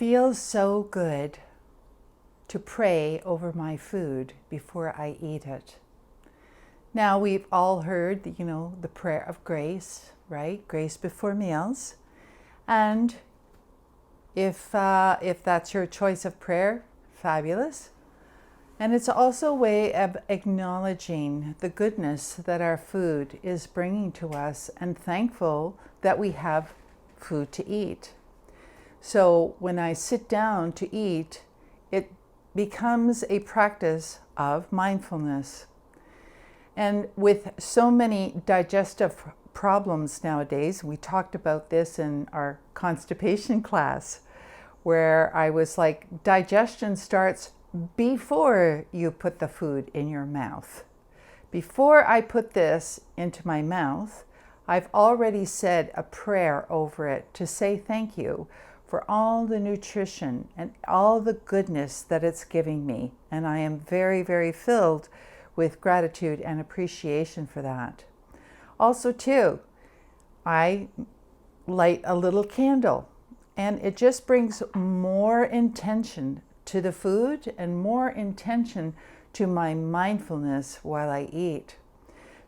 feels so good to pray over my food before I eat it. Now, we've all heard, the prayer of grace, right? Grace before meals. And if that's your choice of prayer, fabulous. And it's also a way of acknowledging the goodness that our food is bringing to us and thankful that we have food to eat. So when I sit down to eat, it becomes a practice of mindfulness. And with so many digestive problems nowadays, we talked about this in our constipation class, where I was like, digestion starts before you put the food in your mouth. Before I put this into my mouth, I've already said a prayer over it to say thank you for all the nutrition and all the goodness that it's giving me. And I am very, very filled with gratitude and appreciation for that. Also, too, I light a little candle, and it just brings more intention to the food and more intention to my mindfulness while I eat.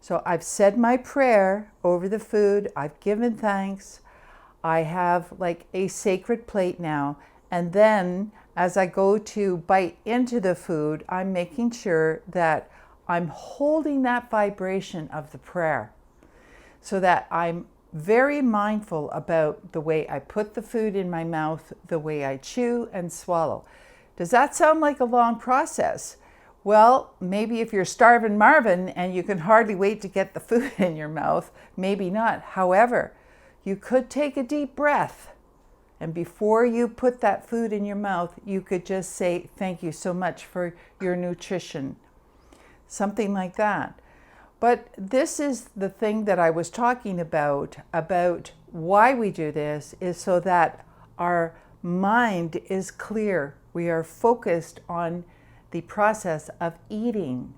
So I've said my prayer over the food, I've given thanks, I have like a sacred plate now, and then as I go to bite into the food, I'm making sure that I'm holding that vibration of the prayer so that I'm very mindful about the way I put the food in my mouth, the way I chew and swallow. Does that sound like a long process? Well, maybe if you're starving Marvin and you can hardly wait to get the food in your mouth, maybe not. However, you could take a deep breath, and before you put that food in your mouth, you could just say, thank you so much for your nutrition. Something like that. But this is the thing that I was talking about why we do this is so that our mind is clear. We are focused on the process of eating.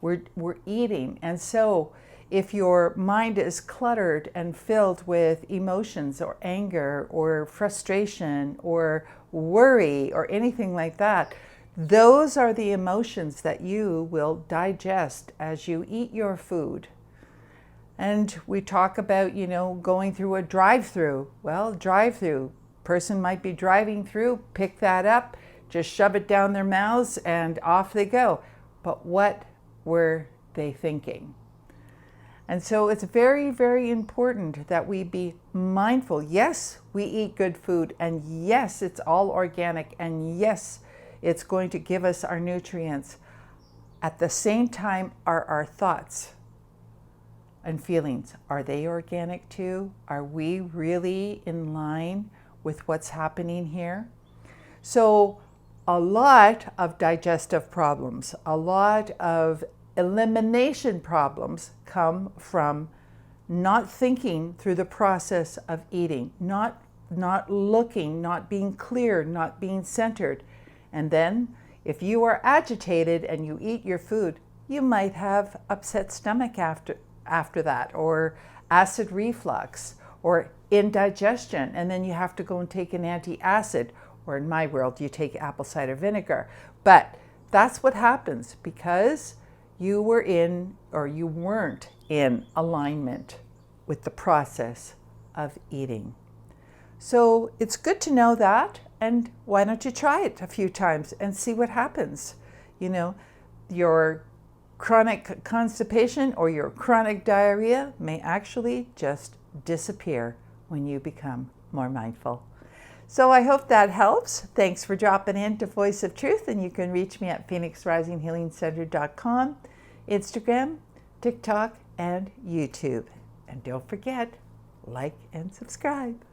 We're eating. And so if your mind is cluttered and filled with emotions or anger or frustration or worry or anything like that, those are the emotions that you will digest as you eat your food. And we talk about, going through a drive-through. Well, drive-through, person might be driving through, pick that up, just shove it down their mouths and off they go. But what were they thinking? And so it's very, very important that we be mindful. Yes, we eat good food, and yes, it's all organic, and yes, it's going to give us our nutrients. At the same time, are our thoughts and feelings, are they organic too? Are we really in line with what's happening here? So a lot of digestive problems, a lot of elimination problems come from not thinking through the process of eating, not looking, not being clear, not being centered. And then if you are agitated and you eat your food, you might have upset stomach after that, or acid reflux, or indigestion, and then you have to go and take an antacid, or in my world, you take apple cider vinegar. But that's what happens because you were in, or you weren't in alignment with the process of eating. So it's good to know that, and why don't you try it a few times and see what happens? Your chronic constipation or your chronic diarrhea may actually just disappear when you become more mindful. So I hope that helps. Thanks for dropping in to Voice of Truth, and you can reach me at phoenixrisinghealingcenter.com, Instagram, TikTok, and YouTube. And don't forget, like and subscribe.